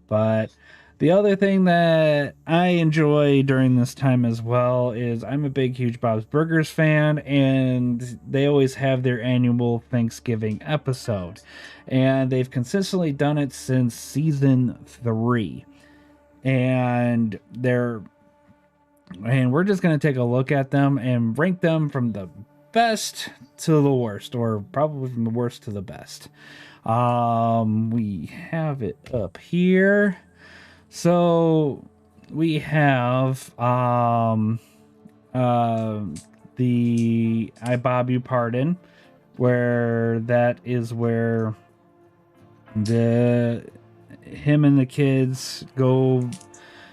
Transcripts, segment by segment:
But the other thing that I enjoy during this time as well is I'm a big, huge Bob's Burgers fan, and they always have their annual Thanksgiving episode. And they've consistently done it since season 3. And we're just going to take a look at them and rank them from the best to the worst, or probably from the worst to the best. We have it up here. So we have the I Bob You Pardon, where that is where him and the kids go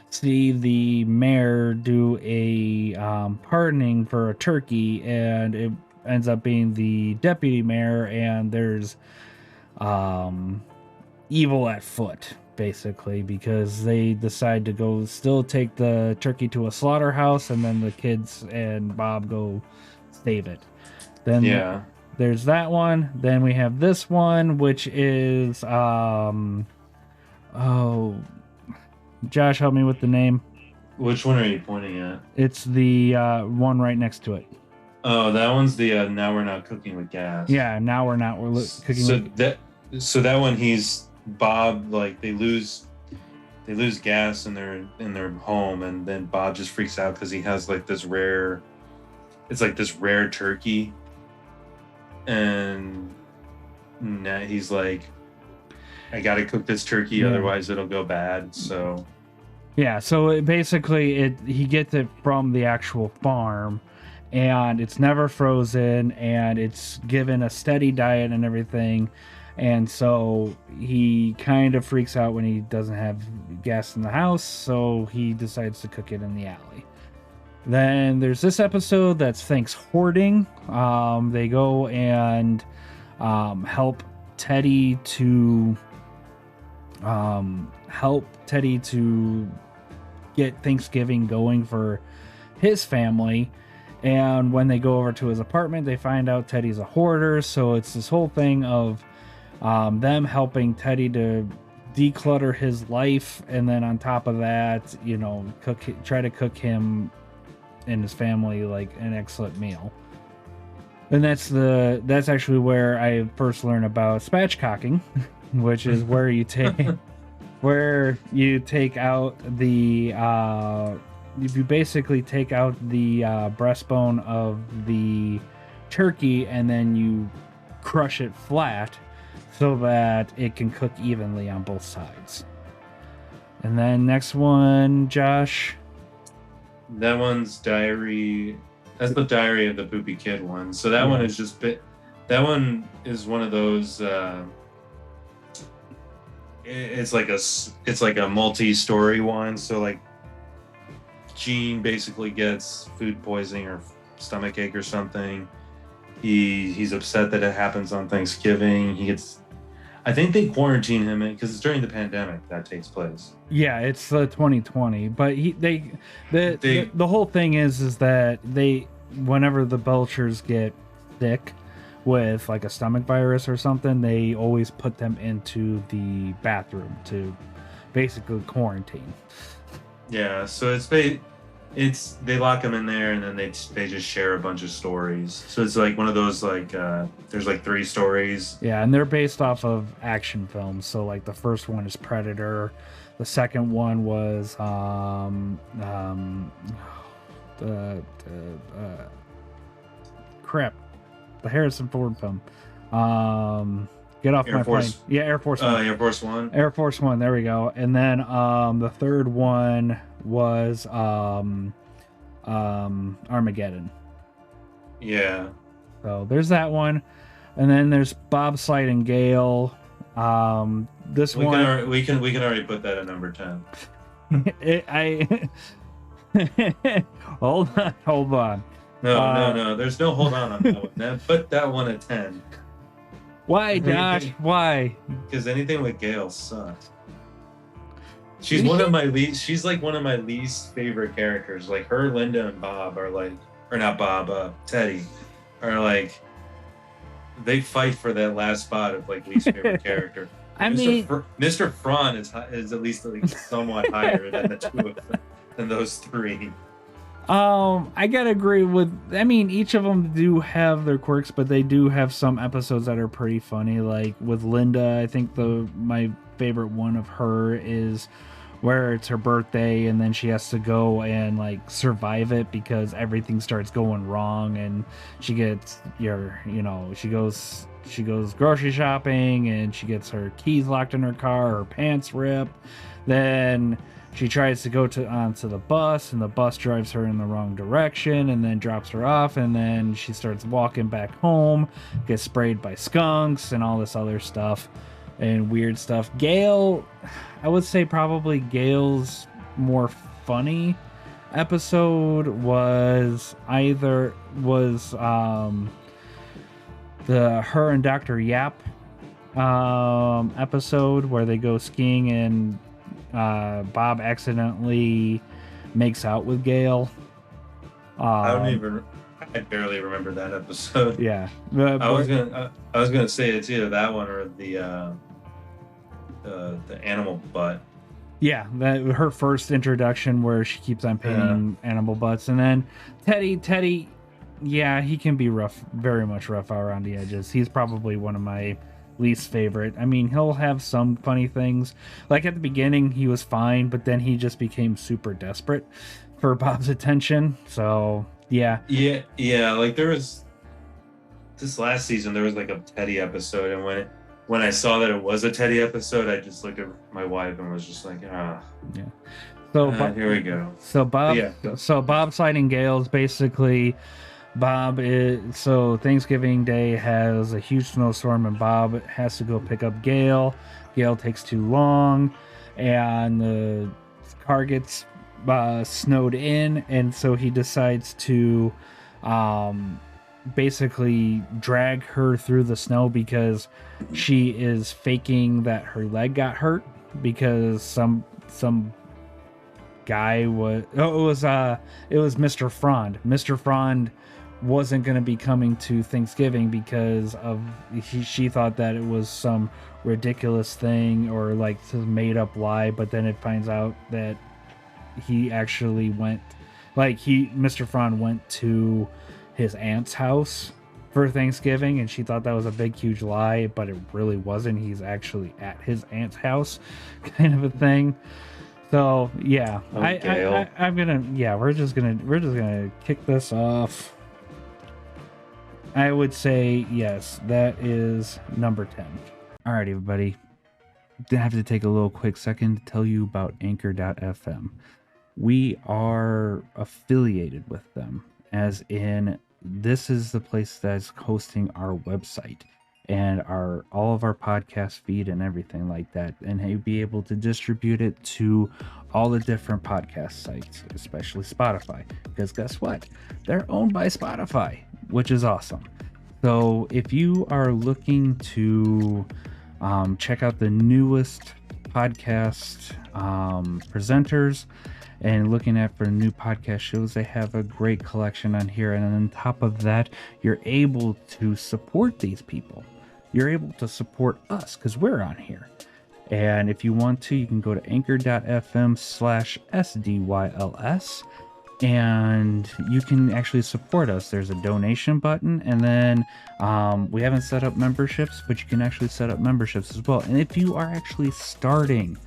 see the mayor do a pardoning for a turkey, and it ends up being the deputy mayor, and there's evil at foot, basically, because they decide to go still take the turkey to a slaughterhouse, and then the kids and Bob go save it. Then there's that one. Then we have this one, which is Josh, help me with the name. Which one are you pointing at? It's the one right next to it. Oh, that one's the Now We're Not Cooking with Gas. Yeah, now we're not. We're cooking with... that one, he's Bob, like they lose gas in their home, and then Bob just freaks out because he has like this rare turkey, and he's like, I gotta cook this turkey, otherwise it'll go bad. So he gets it from the actual farm, and it's never frozen, and it's given a steady diet and everything. And so he kind of freaks out when he doesn't have gas in the house, so he decides to cook it in the alley. Then there's this episode that's Thanks Hoarding. They go and help Teddy to get Thanksgiving going for his family. And when they go over to his apartment, they find out Teddy's a hoarder. So it's this whole thing of them helping Teddy to declutter his life, and then on top of that, try to cook him and his family like an excellent meal. And that's actually where I first learned about spatchcocking, which is where you take out the you basically take out the breastbone of the turkey, and then you crush it flat so that it can cook evenly on both sides. And then next one, Josh. That one's Diary. That's the Diary of the Poopy Kid one. So that one is that one is one of those. It's like a multi-story one. So like, Gene basically gets food poisoning or stomach ache or something. He's upset that it happens on Thanksgiving. I think they quarantine him because it's during the pandemic that takes place. Yeah, it's 2020. But the whole thing is that whenever the Belchers get sick with like a stomach virus or something, they always put them into the bathroom to basically quarantine. Yeah, so they lock them in there, and then they just share a bunch of stories. So it's like one of those there's like 3 stories. Yeah, and they're based off of action films. So like the first one is Predator, the second one was the Harrison Ford film. Get off my plane. Yeah, Air Force One. Air Force One. Air Force One. There we go. And then the third one was Armageddon. Yeah. So there's that one, and then there's Bobslide and Gail. We can already put that at number 10. Hold on. No. There's no hold on that one. Put that one at 10. Why, Josh? Why? Because anything with Gail sucks. She's one of my least. She's like one of my least favorite characters. Like her, Linda, and Bob are like, or not Bob, Teddy, are like, they fight for that last spot of like least favorite character. I mean, Mr. Fron is at least like somewhat higher than the two of them, than those three. I gotta agree with. I mean, each of them do have their quirks, but they do have some episodes that are pretty funny. Like with Linda, I think my favorite one of her is where it's her birthday and then she has to go and like survive it because everything starts going wrong, and she gets she goes grocery shopping and she gets her keys locked in her car, her pants ripped. Then she tries to go onto the bus, and the bus drives her in the wrong direction and then drops her off, and then she starts walking back home, gets sprayed by skunks and all this other stuff and weird stuff. Gail, I would say probably Gail's more funny episode was the her and Dr. Yap episode where they go skiing and Bob accidentally makes out with Gail. I barely remember that episode. Yeah, I was gonna say it's either that one or the animal butt. Yeah, her first introduction where she keeps on painting animal butts, and then Teddy. Yeah, he can be rough, very much rough around the edges. He's probably one of my least favorite. I mean, he'll have some funny things. Like at the beginning, he was fine, but then he just became super desperate for Bob's attention. So, yeah. Yeah, like there was this last season, there was like a Teddy episode, and when I saw that it was a Teddy episode, I just looked at my wife and was just like, Yeah. So here we go. So Bob sliding Gale's basically Thanksgiving Day has a huge snowstorm and Bob has to go pick up Gail. Gail takes too long and the car gets snowed in, and so he decides to basically drag her through the snow because she is faking that her leg got hurt because some guy was it was Mr. Frond. Mr. Frond wasn't going to be coming to Thanksgiving because she thought that it was some ridiculous thing or like some made up lie, but then it finds out that he actually Mr. Frond went to his aunt's house for Thanksgiving, and she thought that was a big huge lie, but it really wasn't. He's actually at his aunt's house, kind of a thing. So yeah, we're just gonna kick this off. I would say yes, that is number 10. All right, everybody. I have to take a little quick second to tell you about Anchor.fm. We are affiliated with them, as in this is the place that's hosting our website and all of our podcast feed and everything like that, and you'll be able to distribute it to all the different podcast sites, especially Spotify, because guess what? They're owned by Spotify, which is awesome. So if you are looking to check out the newest podcast presenters and looking for new podcast shows, they have a great collection on here. And on top of that, you're able to support these people. You're able to support us because we're on here. And if you want to, you can go to anchor.fm/SDYLS and you can actually support us. There's a donation button, and then we haven't set up memberships, but you can actually set up memberships as well. And if you are actually starting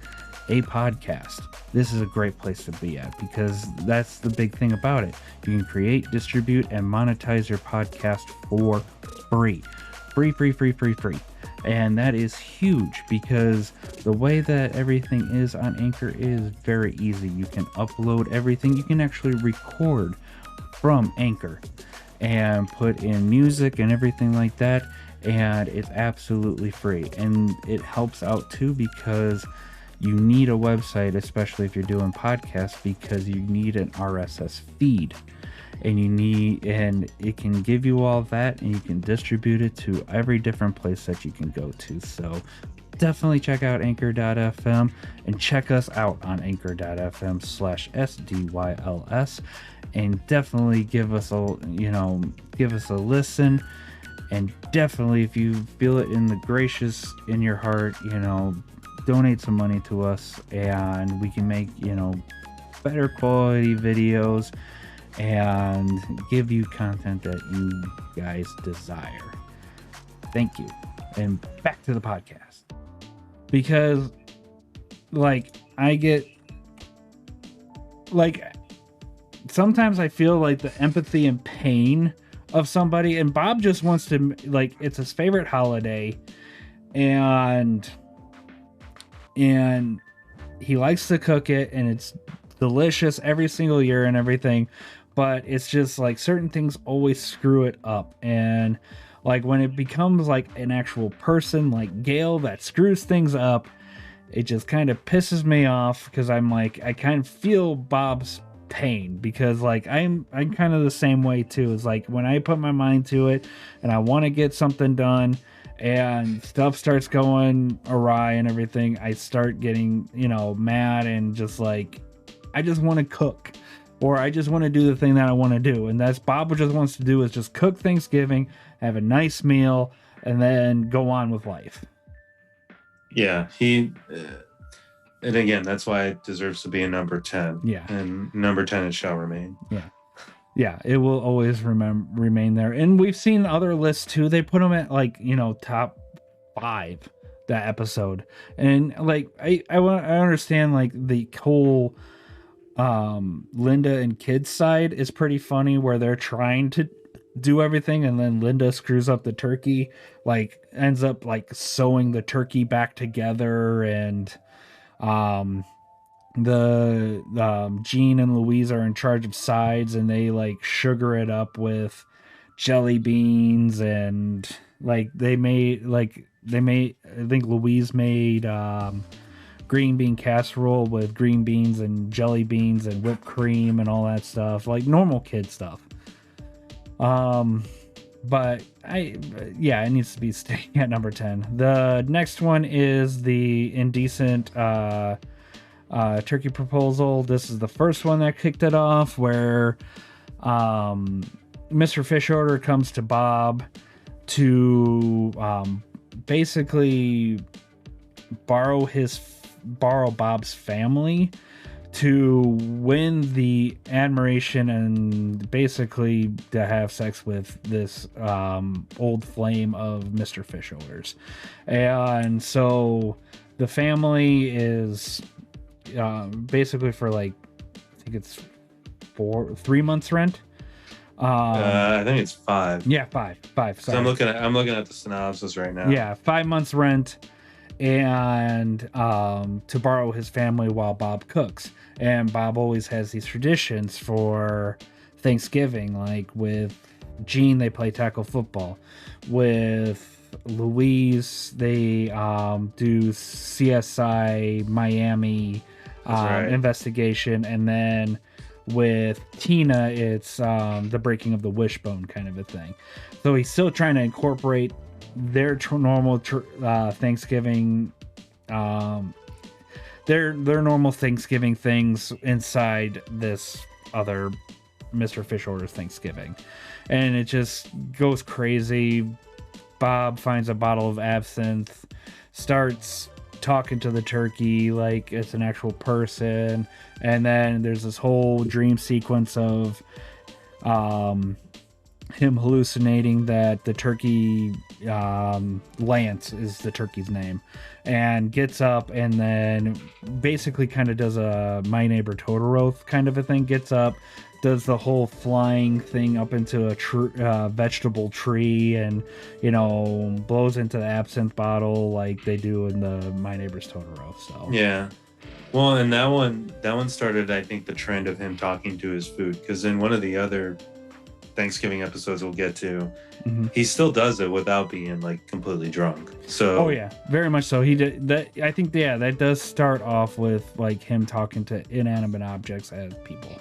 a podcast, this is a great place to be at, because that's the big thing about it. You can create, distribute, and monetize your podcast for free. Free. And that is huge, because the way that everything is on Anchor is very easy. You can upload everything. You can actually record from Anchor and put in music and everything like that, and it's absolutely free. And it helps out too, because you need a website, especially if you're doing podcasts, because you need an RSS feed. And it can give you all that, and you can distribute it to every different place that you can go to. So definitely check out anchor.fm and check us out on anchor.fm/SDYLS, and definitely give us a listen. And definitely, if you feel it in the gracious in your heart, donate some money to us, and we can make, better quality videos and give you content that you guys desire. Thank you. And back to the podcast. Because, I get, sometimes I feel like the empathy and pain of somebody, and Bob just wants to, it's his favorite holiday, and he likes to cook it, and it's delicious every single year and everything, but it's just certain things always screw it up. And when it becomes an actual person like Gail that screws things up, it just kind of pisses me off, because I'm I kind of feel Bob's pain, because I'm kind of the same way too. It's when I put my mind to it and I want to get something done and stuff starts going awry and everything, I start getting mad, and just I just want to cook, or I just want to do the thing that I want to do. And that's Bob just wants to do, is just cook Thanksgiving, have a nice meal, and then go on with life. Yeah, and again, that's why it deserves to be a number 10. Yeah. And number 10 it shall remain. Yeah. Yeah, it will always remain there. And we've seen other lists too. They put them at top 5 that episode. And I understand the whole Linda and kids side is pretty funny, where they're trying to do everything, and then Linda screws up the turkey, ends up sewing the turkey back together, and Jean and Louise are in charge of sides, and they sugar it up with jelly beans, and I think Louise made green bean casserole with green beans and jelly beans and whipped cream and all that stuff, normal kid stuff. But it needs to be staying at number 10. The next one is the Indecent Turkey Proposal. This is the first one that kicked it off, where Mr. Fish Order comes to Bob to basically borrow Bob's family to win the admiration, and basically to have sex with this old flame of Mr. Fish Orders. And so the family is basically for I think it's 3 months rent. I think it's 5. Yeah, 5. Sorry. So I'm looking at the synopsis right now. Yeah, 5 months rent, and to borrow his family while Bob cooks. And Bob always has these traditions for Thanksgiving, with Jean, they play tackle football. With Louise, they do CSI Miami investigation. And then with Tina, it's the breaking of the wishbone kind of a thing. So he's still trying to incorporate their normal Thanksgiving, their normal Thanksgiving things inside this other Mr. Fish Orders Thanksgiving. And it just goes crazy. Bob finds a bottle of absinthe, starts talking to the turkey like it's an actual person, and then there's this whole dream sequence of him hallucinating that the turkey, Lance is the turkey's name, and gets up and then basically kind of does a My Neighbor Totoro kind of a thing. Gets up, does the whole flying thing up into a vegetable tree, and blows into the absinthe bottle like they do in the My Neighbor's Totoro. So yeah, well, and that one started, I think, the trend of him talking to his food, because in one of the other Thanksgiving episodes we'll get to, he still does it without being completely drunk. So yeah, very much so. He did that. I think that does start off with him talking to inanimate objects as people.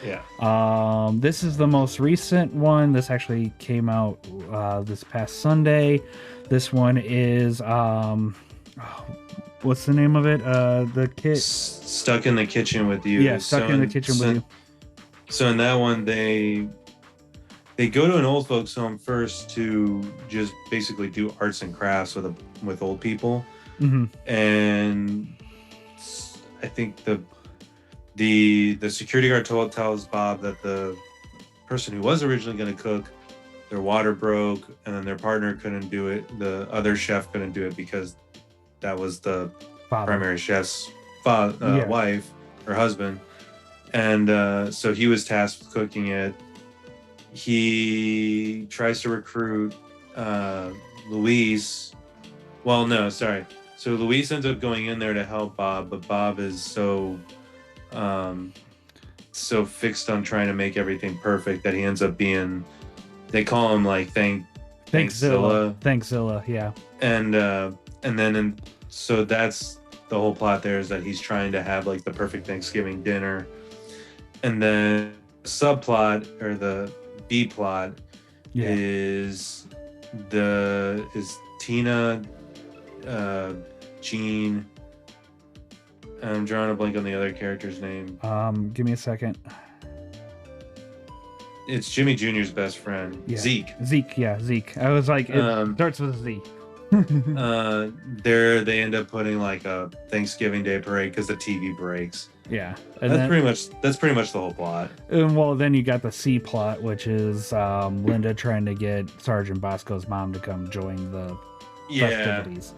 Yeah. This is the most recent one. This actually came out this past Sunday. This one is what's the name of it? The kid Stuck in the Kitchen with You. Yeah, Stuck in the Kitchen with You. So in that one, they they go to an old folks home first to just basically do arts and crafts with old people. Mm-hmm. And I think the security guard tells Bob that the person who was originally going to cook, their water broke, and then their partner couldn't do it. The other chef couldn't do it because that was the primary chef's wife or husband. And so he was tasked with cooking it. He tries to recruit Luis. Well, no, sorry. So Luis ends up going in there to help Bob, but Bob is so fixed on trying to make everything perfect that he ends up being, they call him like Thankzilla, yeah. So that's the whole plot there, is that he's trying to have like the perfect Thanksgiving dinner. And then the subplot, or the B plot, is Tina, Jean. I'm drawing a blank on the other character's name. Give me a second. It's Jimmy Jr.'s best friend, Zeke. Zeke. I was like, it starts with a Z. They end up putting like a Thanksgiving Day parade because the TV breaks. Yeah, and that's pretty much the whole plot. And well, then you got the C plot, which is Linda trying to get Sergeant Bosco's mom to come join the festivities.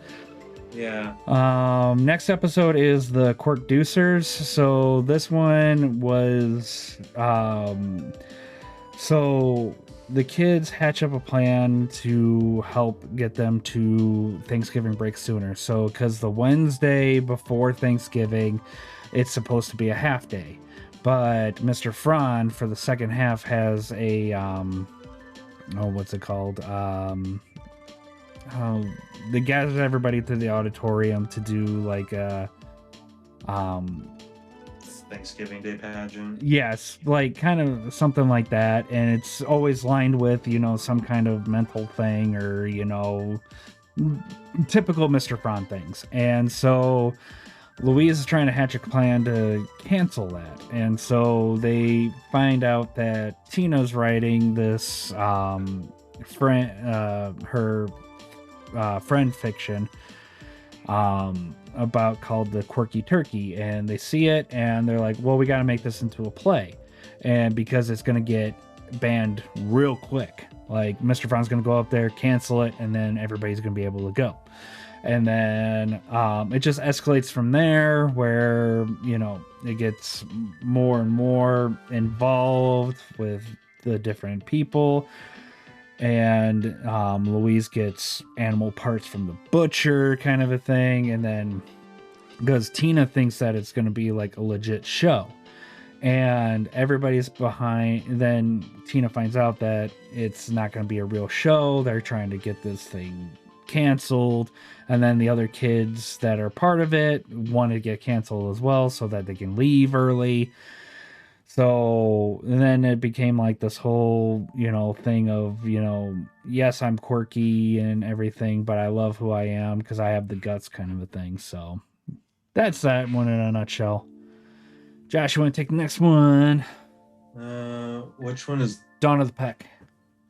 Yeah. Next episode is the Quirk Deucers. So this one was so the kids hatch up a plan to help get them to Thanksgiving break sooner. So because the Wednesday before Thanksgiving, it's supposed to be a half day, but Mr. Fran for the second half has a what's it called? They gathered everybody to the auditorium to do like a Thanksgiving Day pageant. Yes, like kind of something like that, and it's always lined with, some kind of mental thing or, typical Mr. Fran things. And so Louise is trying to hatch a plan to cancel that. And so they find out that Tina's writing this friend fiction about called the Quirky Turkey, and they see it and they're like, well, we got to make this into a play, and because it's going to get banned real quick, like Mr. Fran's going to go up there, cancel it, and then everybody's going to be able to go. And then it just escalates from there, where it gets more and more involved with the different people. And Louise gets animal parts from the butcher, kind of a thing. And then because Tina thinks that it's going to be like a legit show, and everybody's behind. Then Tina finds out that it's not going to be a real show. They're trying to get this thing canceled. And then the other kids that are part of it want to get canceled as well so that they can leave early. So then it became like this whole, thing of, yes, I'm quirky and everything, but I love who I am because I have the guts, kind of a thing. So that's that one in a nutshell. Josh, you want to take the next one? Which one is? Dawn of the Peck.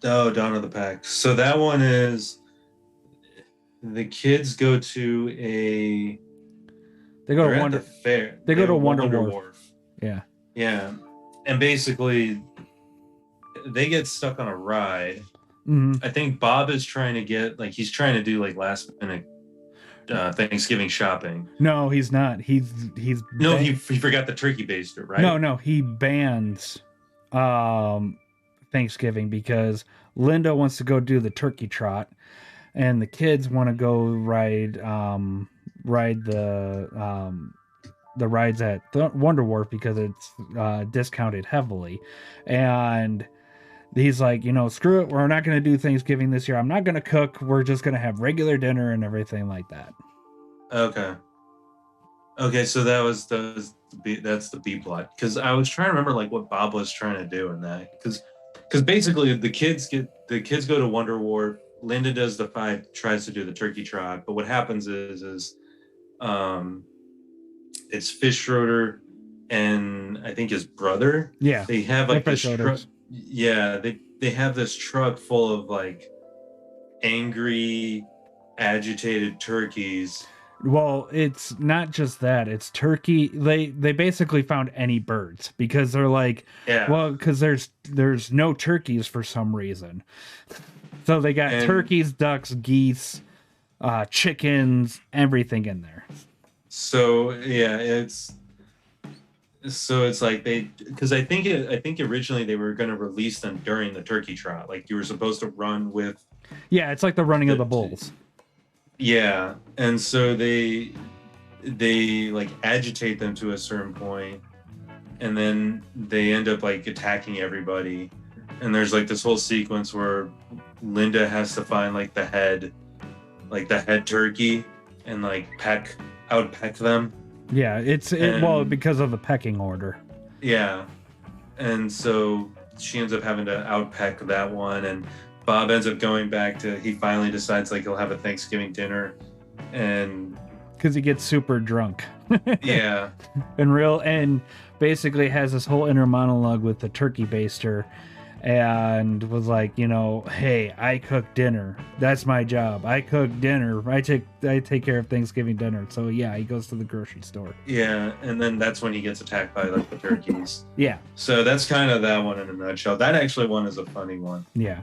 Oh, Dawn of the Peck. So that one is the kids go to a. They go to Wonder Fair. They go to Wonder Wharf. Yeah. Yeah. And basically, they get stuck on a ride. Mm-hmm. I think Bob is trying to get, he's trying to do, last minute Thanksgiving shopping. No, he's not. He's No, he forgot the turkey baster, right? No, he bans Thanksgiving because Linda wants to go do the turkey trot, and the kids want to go ride the rides at Wonder Wharf because it's discounted heavily. And he's like, screw it, we're not going to do Thanksgiving this year. I'm not going to cook. We're just going to have regular dinner and everything like that. Okay, so that's the B plot, because I was trying to remember what Bob was trying to do in that, because basically the kids go to Wonder Wharf. Linda tries to do the turkey trot, but what happens is it's Fish Schroeder and I think his brother. Yeah, they have Fish Schroeders. Yeah, they they have this truck full of like angry, agitated turkeys. Well, it's not just that. It's turkey. They basically found any birds because they're like, Yeah. well, because there's no turkeys for some reason. So they got And- turkeys, ducks, geese, chickens, everything in there. So yeah, it's like because I think originally they were going to release them during the turkey trot. Like you were supposed to run with. Yeah, it's like the running of the bulls. Yeah, and so they like agitate them to a certain point, and then they end up like attacking everybody. And there's like this whole sequence where Linda has to find like the head turkey, and like outpeck them. Yeah, well, because of the pecking order. Yeah, and so she ends up having to outpeck that one, and Bob ends up going back to. He finally decides like he'll have a Thanksgiving dinner, and because he gets super drunk. Yeah, and basically has this whole inner monologue with the turkey baster. And was like, hey, I cook dinner. That's my job. I cook dinner. I take care of Thanksgiving dinner. So yeah, he goes to the grocery store. Yeah, and then that's when he gets attacked by like the turkeys. Yeah. So that's kind of that one in a nutshell. That actually one is a funny one. Yeah.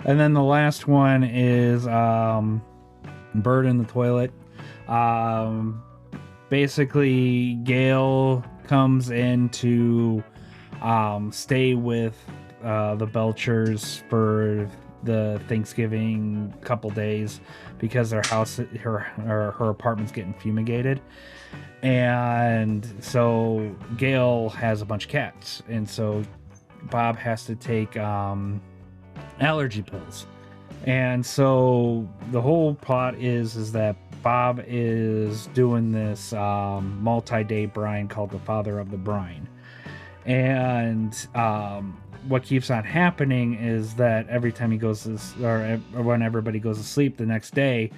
And then the last one is Bird in the Toilet. Basically, Gail comes in to stay with the Belchers for the Thanksgiving couple days because their house, her apartment's getting fumigated. And so Gail has a bunch of cats, and so Bob has to take allergy pills. And so the whole plot is that Bob is doing this multi-day brine called the Father of the Brine. And what keeps on happening is that every time he goes to, or when everybody goes to sleep the next day,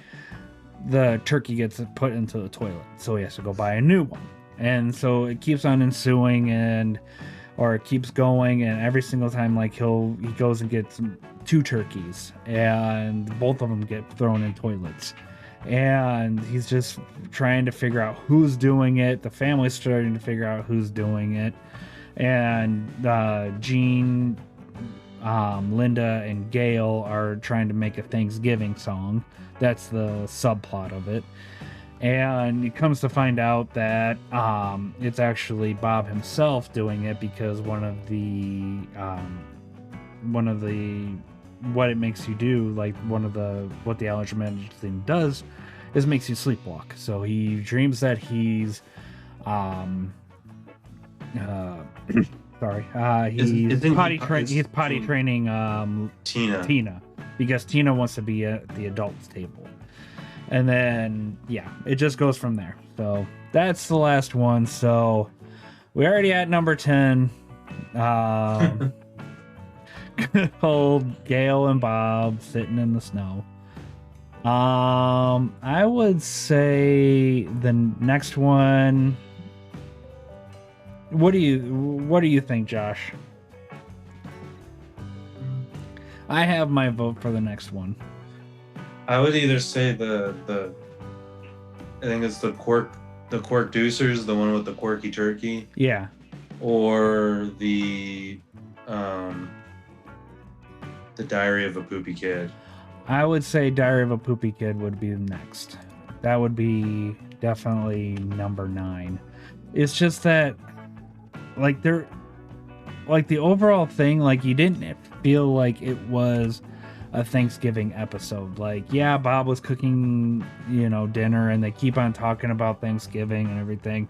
the turkey gets put into the toilet. So he has to go buy a new one. And so it keeps on ensuing or it keeps going, and every single time like he goes and gets 2 turkeys, and both of them get thrown in toilets. And he's just trying to figure out who's doing it. The family's starting to figure out who's doing it. And Gene, Linda, and Gail are trying to make a Thanksgiving song. That's the subplot of it. And it comes to find out that it's actually Bob himself doing it, because one of the what it makes you do, like what the allergy medicine does is makes you sleepwalk. So he dreams that he's he's potty training Tina, because Tina wants to be at the adults table. And then it just goes from there. So that's the last one. So we're already at number 10. Good old Gail and Bob sitting in the snow. I would say the next one. What do you think, Josh? I have my vote for the next one. I would either say I think it's the Quark Deucers, the one with the Quirky Turkey. Yeah. Or the Diary of a Poopy Kid. I would say Diary of a Poopy Kid would be the next. That would be definitely number 9. It's just that, like, the overall thing, like, you didn't feel like it was a Thanksgiving episode. Like, yeah, Bob was cooking, dinner, and they keep on talking about Thanksgiving and everything,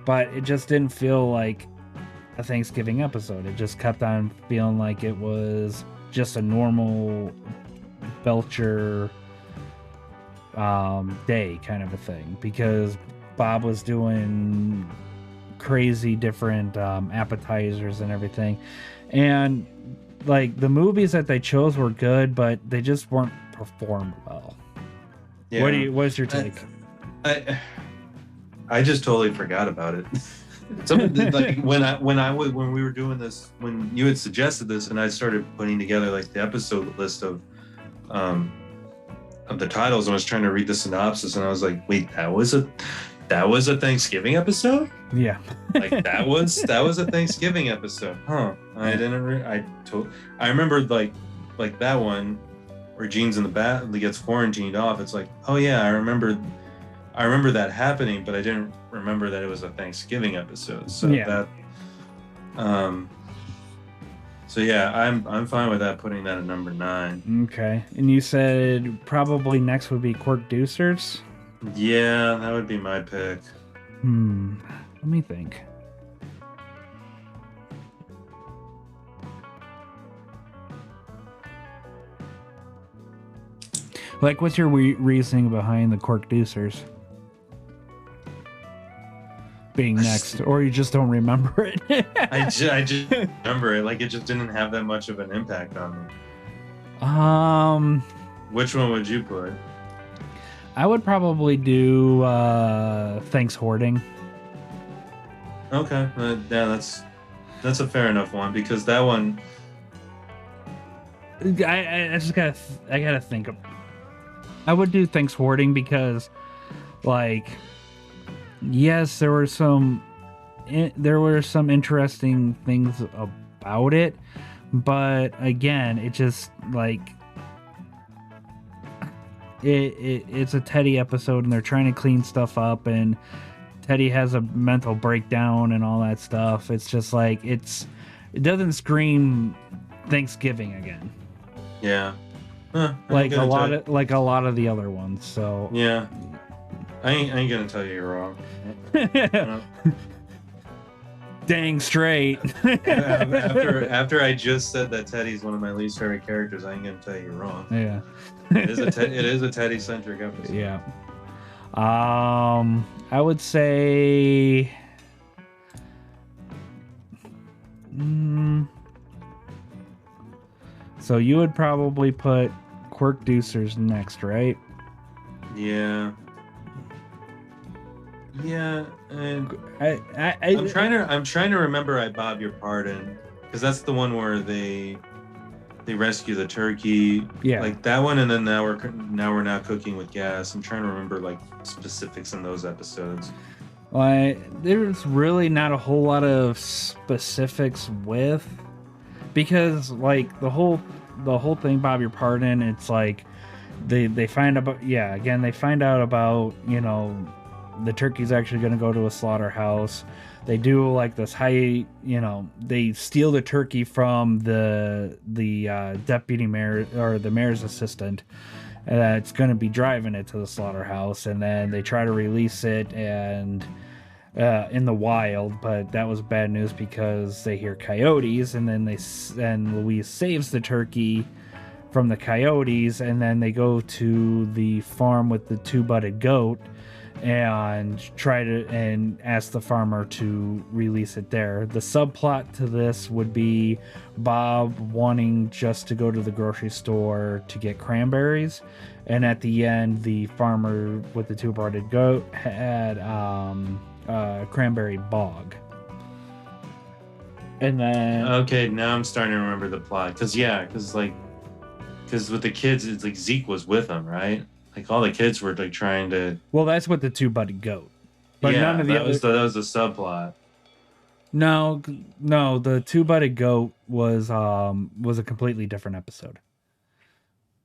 but it just didn't feel like a Thanksgiving episode. It just kept on feeling like it was just a normal Belcher day kind of a thing, because Bob was doing crazy different appetizers and everything, and like the movies that they chose were good, but they just weren't performed well. Yeah. What's your take? I just totally forgot about it. like when we were doing this, when you had suggested this, and I started putting together like the episode list of the titles, and I was trying to read the synopsis, and I was like, wait, that was a Thanksgiving episode? Yeah. Like that was a Thanksgiving episode, huh? I remember like that one where Gene's in the bath, he gets quarantined off. It's like, oh yeah, I remember that happening, but I didn't remember that it was a Thanksgiving episode. So yeah. So yeah, I'm fine with that, putting that at number 9. Okay. And you said probably next would be Quirk Deucers? Yeah, that would be my pick. Let me think. Like, what's your reasoning behind the Cork Ducers being next, or you just don't remember it? I just remember it. Like, it just didn't have that much of an impact on me. Which one would you put? I would probably do Thanks Hoarding. Okay, yeah, that's a fair enough one, because that one, I gotta think of. I would do Thanks Hoarding because, like, yes, there were some interesting things about it, but again, it just like it's a Teddy episode, and they're trying to clean stuff up, and Teddy has a mental breakdown and all that stuff. It's just like it doesn't scream Thanksgiving again. Yeah. Like a lot of the other ones. So yeah, I ain't gonna tell you you're wrong. Dang straight. after I just said that Teddy's one of my least favorite characters, I ain't gonna tell you you're wrong. Yeah. It is a Teddy centric episode. Yeah. I would say so you would probably put Quirk Deucers next, right? Yeah. Yeah, and I'm trying to remember I Bob Your Pardon, because that's the one where they rescue the turkey. Yeah. Like that one, and then now we're not cooking with gas. I'm trying to remember like specifics in those episodes. There's really not a whole lot of specifics with, because like the whole thing, Bob Your Pardon, it's like they find out about, you know, the turkey's actually going to go to a slaughterhouse. They do like this high, you know, they steal the turkey from the deputy mayor, or the mayor's assistant, that's going to be driving it to the slaughterhouse, and then they try to release it and in the wild, but that was bad news because they hear coyotes, and then Louise saves the turkey from the coyotes, and then they go to the farm with the 2-butted goat and ask the farmer to release it there. The subplot to this would be Bob wanting just to go to the grocery store to get cranberries, and at the end the farmer with the 2-butted goat had cranberry bog. And then okay, now I'm starting to remember the plot, because with the kids, it's like Zeke was with them, right? Like all the kids were like trying to. Well, that's with the 2-butted goat. But yeah, none of the that was the subplot. No, the 2-butted goat was a completely different episode.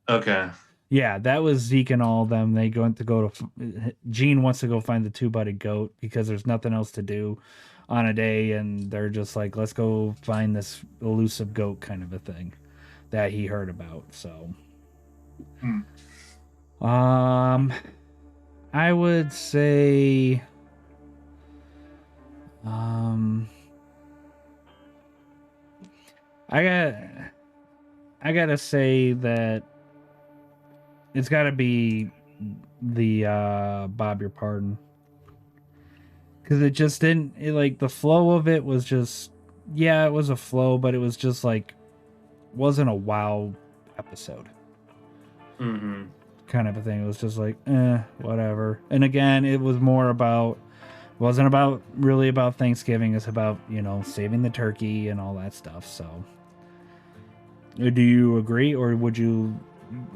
Okay. Yeah, that was Zeke and all of them. They Gene wants to go find the 2-butted goat because there's nothing else to do on a day, and they're just like, let's go find this elusive goat kind of a thing that he heard about. So I would say I gotta say that it's gotta be the Bob Your Pardon, because it just didn't, like, the flow of it was just, yeah, it was a flow, but it was just like, wasn't a wow episode. Kind of a thing. It was just like, whatever. And again, it was more about wasn't about really about Thanksgiving. It's about, saving the turkey and all that stuff. So, do you agree, or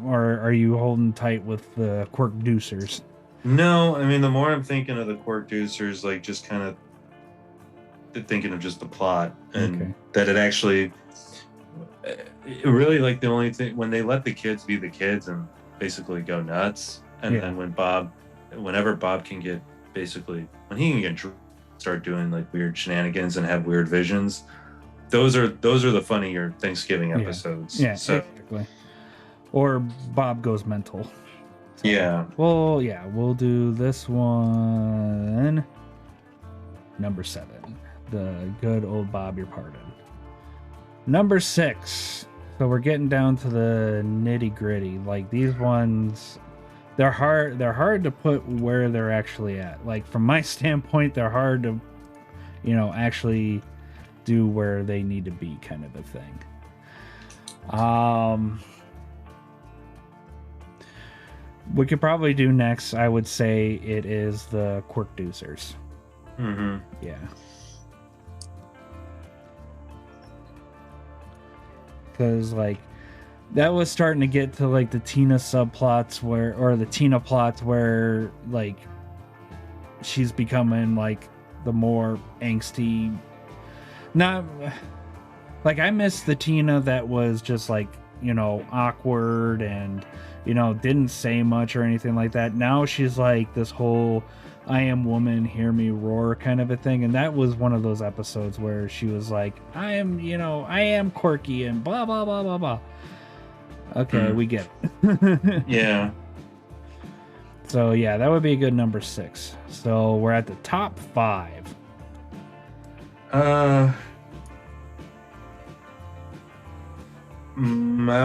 are you holding tight with the Quirk Deucers? No, I mean, the more I'm thinking of the Quirk Deucers, like just kind of thinking of just the plot and that it actually, really, like the only thing when they let the kids be the kids and basically go nuts, and then whenever Bob can get basically when he can get start doing like weird shenanigans and have weird visions, those are the funnier Thanksgiving episodes. Yeah, so, exactly. Or Bob goes mental. So, yeah. Well, yeah, we'll do this one. Number 7. The good old Bob Your Pardon. Number 6. So we're getting down to the nitty gritty. Like these ones, they're hard to put where they're actually at. Like from my standpoint, they're hard to, actually do where they need to be, kind of a thing. We could probably do next. I would say it is the Quirkducers. Mm-hmm. Yeah. Because like that was starting to get to like the Tina subplots or the Tina plots where like she's becoming like the more angsty. Not like I miss the Tina that was just like, awkward and didn't say much or anything like that. Now she's like this whole I am woman, hear me roar kind of a thing. And that was one of those episodes where she was like, I am quirky and blah, blah, blah, blah, blah. Okay, we get it. Yeah. So, yeah, that would be a good number 6. So, we're at the top 5. I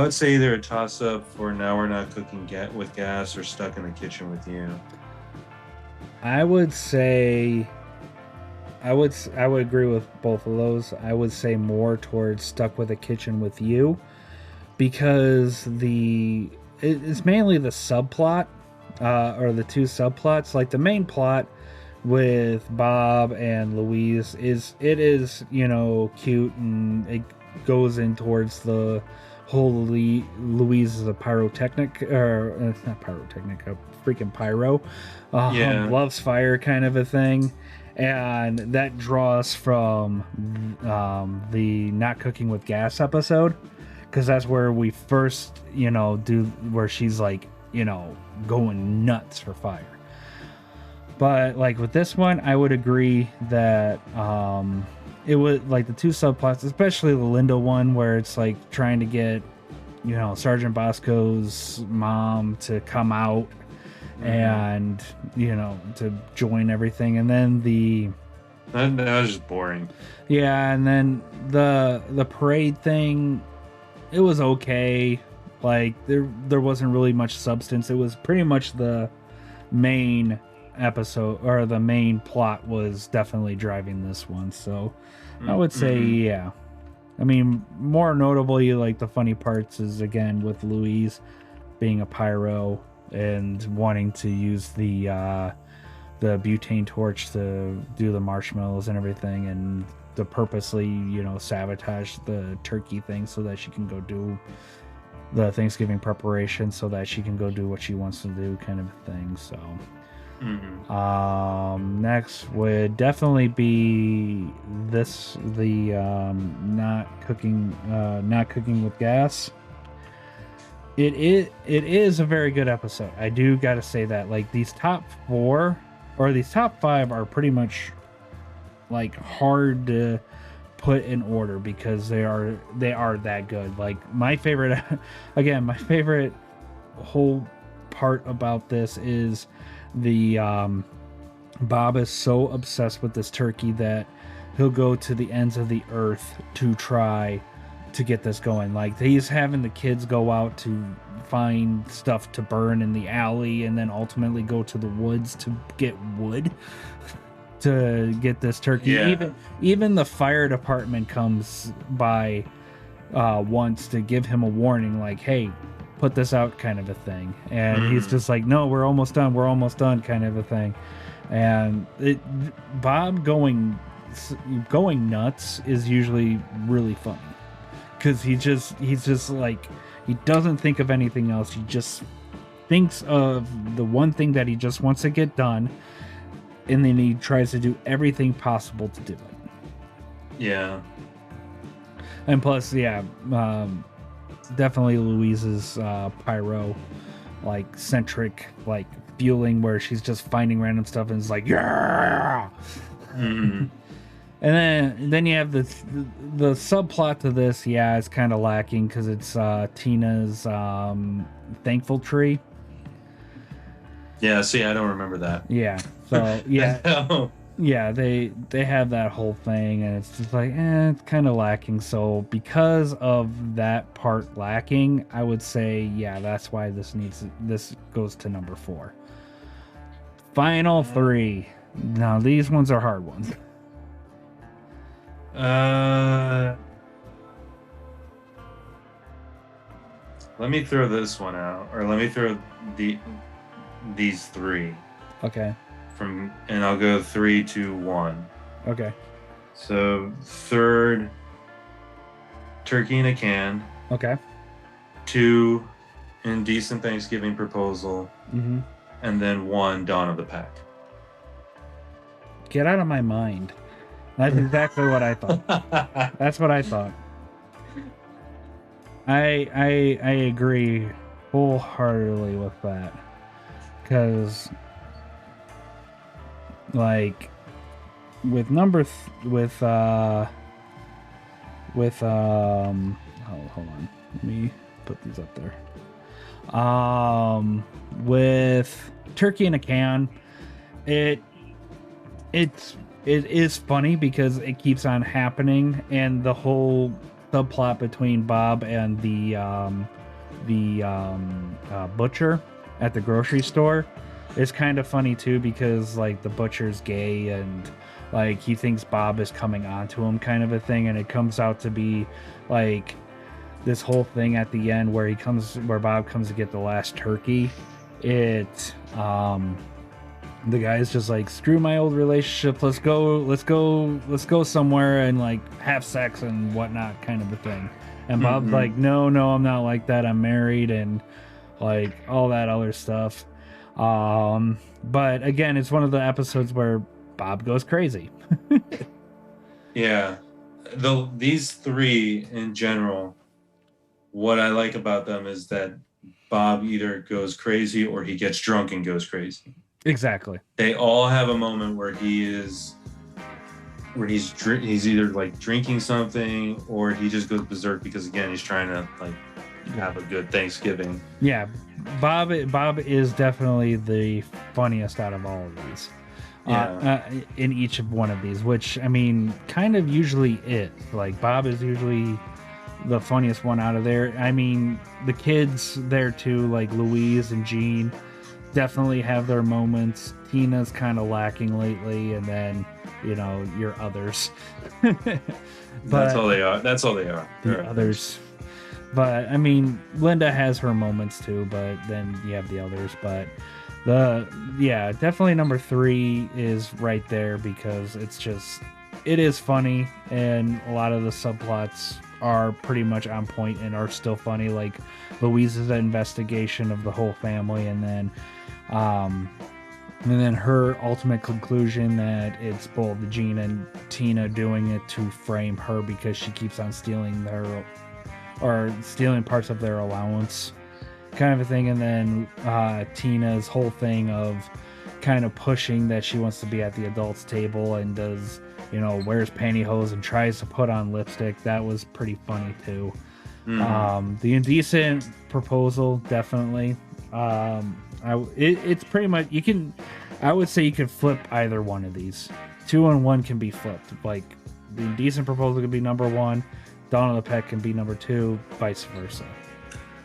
would say either a toss-up for Now We're Not Cooking with Gas or Stuck in the Kitchen with You. I would say I would agree with both of those. I would say more towards Stuck with a Kitchen with You because it's mainly the subplot or the two subplots. Like the main plot with Bob and Louise is cute and it goes in towards the whole Louise is a pyrotechnic or not pyrotechnic, a freaking pyro, loves fire kind of a thing, and that draws from the Not Cooking with Gas episode because that's where we first do where she's like going nuts for fire. But like with this one, I would agree that it was like the two subplots, especially the Linda one, where it's like trying to get, Sergeant Bosco's mom to come out and, to join everything. And then that was just boring. Yeah. And then the parade thing, it was okay. Like there wasn't really much substance. It was pretty much the main episode or the main plot was definitely driving this one. So I would say, yeah. I mean, more notably, like the funny parts is again with Louise being a pyro and wanting to use the butane torch to do the marshmallows and everything, and to purposely, sabotage the turkey thing so that she can go do the Thanksgiving preparation, so that she can go do what she wants to do, kind of a thing. So. Next would definitely be not cooking with gas. It is a very good episode. I do got to say that. Like these top 4 or these top 5 are pretty much like hard to put in order because they are that good. Like my favorite whole part about this is the Bob is so obsessed with this turkey that he'll go to the ends of the earth to try to get this going. Like he's having the kids go out to find stuff to burn in the alley and then ultimately go to the woods to get wood to get this turkey. Even the fire department comes by once to give him a warning, like, hey, put this out, kind of a thing. And he's just like, no, we're almost done kind of a thing. And Bob going nuts is usually really funny because he's just like, he doesn't think of anything else. He just thinks of the one thing that he just wants to get done, and then he tries to do everything possible to do it. Yeah. And plus, yeah, definitely Louise's pyro, like, centric, like, feeling where she's just finding random stuff and it's like, yeah. Mm-hmm. And then you have the subplot to this. Yeah, it's kind of lacking because it's Tina's thankful tree. Yeah, see, I don't remember that. Yeah, so yeah. Yeah, they have that whole thing, and it's just like, it's kind of lacking. So because of that part lacking, I would say, yeah, that's why this goes to number 4. Final 3. Now these ones are hard ones. Let me throw this one out, or let me throw these 3. Okay. And I'll go 3, 2, 1. Okay. So 3rd, Turkey in a Can. Okay. 2, Indecent Thanksgiving Proposal. Mm-hmm. And then 1, Dawn of the Peck. Get out of my mind. That's exactly what I thought. That's what I thought. I agree wholeheartedly with that. Because, like, with hold on, let me put these up there. With Turkey in a Can, it is funny because it keeps on happening, and the whole subplot between Bob and the butcher at the grocery store is kind of funny too, because like the butcher's gay and like he thinks Bob is coming onto him, kind of a thing, and it comes out to be like this whole thing at the end where Bob comes to get the last turkey. The guy's just like, screw my old relationship, let's go somewhere and like have sex and whatnot, kind of a thing. And Bob's like, no, I'm not like that, I'm married, and like all that other stuff. But again, it's one of the episodes where Bob goes crazy. Yeah. These 3 in general, what I like about them is that Bob either goes crazy or he gets drunk and goes crazy. Exactly. They all have a moment where he's either like drinking something or he just goes berserk because again he's trying to like have a good Thanksgiving. Yeah, Bob is definitely the funniest out of all of these. In each of one of these, which I mean, kind of usually like Bob is usually the funniest one out of there. I mean, the kids there too, like Louise and Jean, definitely have their moments. Tina's kind of lacking lately, and then your others. That's all they are. The others. But I mean, Linda has her moments too, but then you have the others. But definitely number 3 is right there because it is funny, and a lot of the subplots are pretty much on point and are still funny, like Louise's investigation of the whole family, and then her ultimate conclusion that it's both Jean and Tina doing it to frame her because she keeps on stealing parts of their allowance, kind of a thing. And then Tina's whole thing of kind of pushing that she wants to be at the adults table and does, wears pantyhose and tries to put on lipstick. That was pretty funny too. The Indecent Proposal, definitely. It's pretty much, I would say you can flip either one of these. 2 and 1 can be flipped. Like the Indecent Proposal could be number 1, Dawn of the Peck can be number 2, vice versa.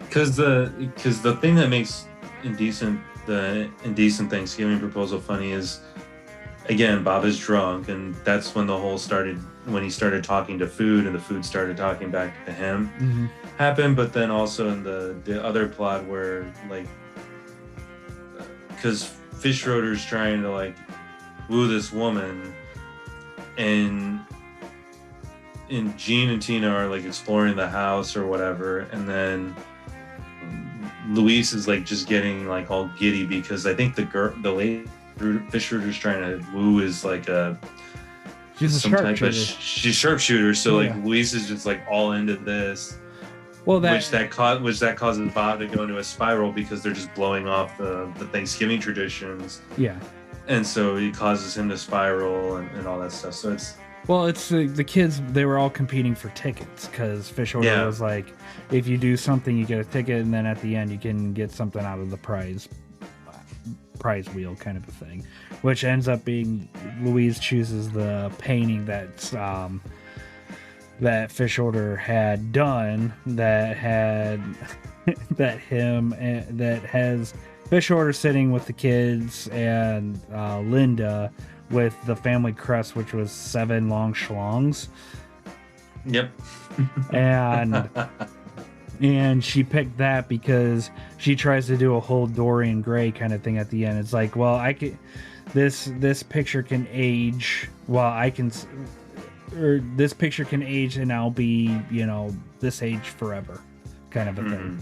Because the thing that makes the Indecent Thanksgiving Proposal funny is, again, Bob is drunk, and that's when the whole started, when he started talking to food and the food started talking back to him, happened. But then also in the other plot where, like, because Fish Roader's trying to, like, woo this woman, and Gene and Tina are like exploring the house or whatever, and then Luis is like just getting like all giddy because I think the lady fish rooter's trying to woo is like she's a sharpshooter. She's sharpshooter, so Yeah. like Luis is just like all into this. Well, which causes Bob to go into a spiral because they're just blowing off the Thanksgiving traditions. Yeah. And so it causes him to spiral and all that stuff. So it's the kids, they were all competing for tickets because Fish Order was like, if you do something, you get a ticket, and then at the end you can get something out of the prize wheel kind of a thing, which ends up being Louise chooses the painting that's that Fish Order had done that has Fish Order sitting with the kids and Linda with the family crest, which was 7 long schlongs. Yep. and she picked that because she tries to do a whole Dorian Gray kind of thing at the end. It's like, well, I could this picture can age while I can, or this picture can age and I'll be, this age forever kind of a thing.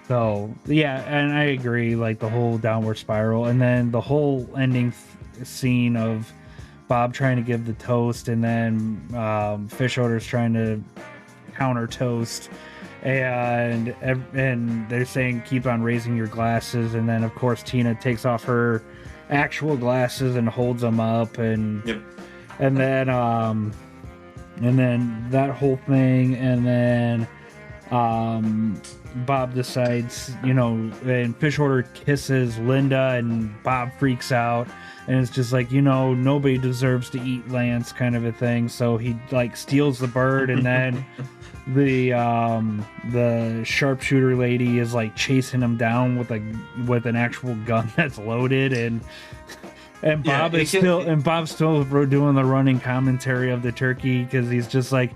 So yeah, and I agree, like the whole downward spiral, and then the whole ending scene of Bob trying to give the toast, and then Fish Order's trying to counter toast, and they're saying keep on raising your glasses, and then of course Tina takes off her actual glasses and holds them up, and and then that whole thing, and then Bob decides, and Fish Order kisses Linda, and Bob freaks out, and it's just like, nobody deserves to eat Lance kind of a thing. So he like steals the bird, and then the sharpshooter lady is like chasing him down with an actual gun that's loaded, and Bob's still doing the running commentary of the turkey because he's just like,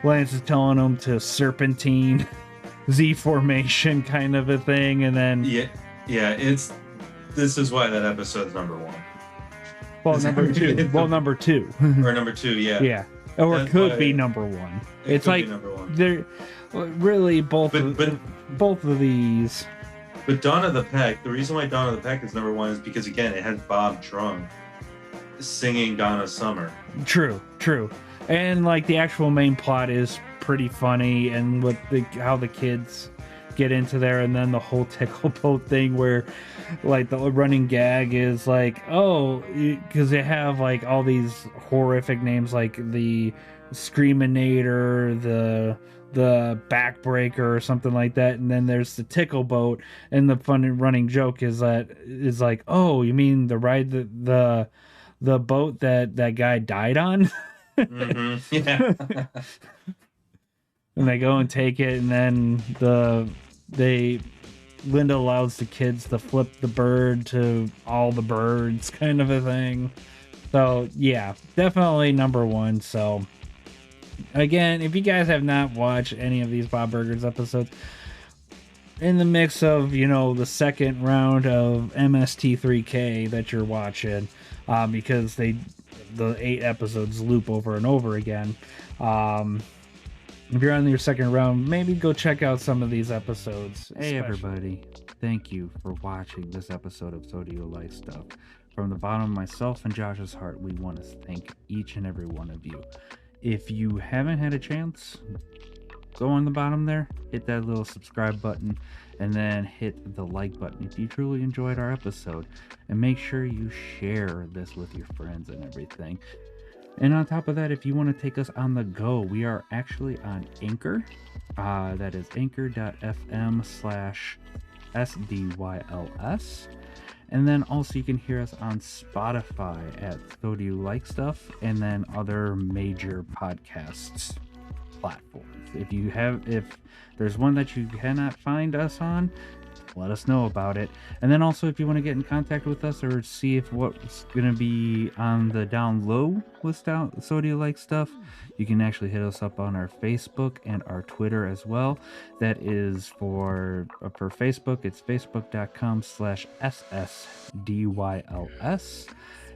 Lance is telling him to serpentine Z formation kind of a thing, and then this is why that episode's number 1. Well, number 2. Well, number 2. Or number 2, yeah. Yeah. Or it could be number 1. It's like they're really both of these. But Dawn of the Peck, the reason why Dawn of the Peck is number 1 is because, again, it has Bob drunk singing Donna Summer. True. And like the actual main plot is pretty funny, and with how the kids get into there, and then the whole tickle boat thing where like the running gag is like, because they have like all these horrific names like the Screaminator, the Backbreaker or something like that, and then there's the tickle boat, and the funny running joke is like, oh, you mean the ride the boat that guy died on? Yeah. And they go and take it, and then Linda allows the kids to flip the bird to all the birds kind of a thing. So yeah, definitely number 1. So again, if you guys have not watched any of these Bob Burgers episodes, in the mix of, the second round of MST3K that you're watching, because the 8 episodes loop over and over again. If you're on your second round, maybe go check out some of these episodes. Hey everybody, thank you for watching this episode of So Do You Like Stuff. From the bottom of myself and Josh's heart, we want to thank each and every one of you. If you haven't had a chance, go on the bottom there, hit that little subscribe button, and then hit the like button if you truly enjoyed our episode. And make sure you share this with your friends and everything. And on top of that, if you want to take us on the go, we are actually on Anchor. That is anchor.fm/SDYLS. And then also you can hear us on Spotify at So Do You Like Stuff, and then other major podcasts platforms. If there's one that you cannot find us on, let us know about it. And then also, if you want to get in contact with us or see if what's going to be on the down low list out, So Do You Like Stuff, you can actually hit us up on our Facebook and our Twitter as well. That is for Facebook, it's facebook.com/SSDYLS.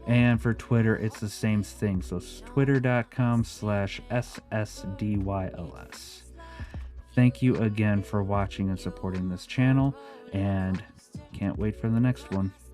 And for Twitter, it's the same thing. So it's twitter.com/SSDYLS. Thank you again for watching and supporting this channel, and can't wait for the next one.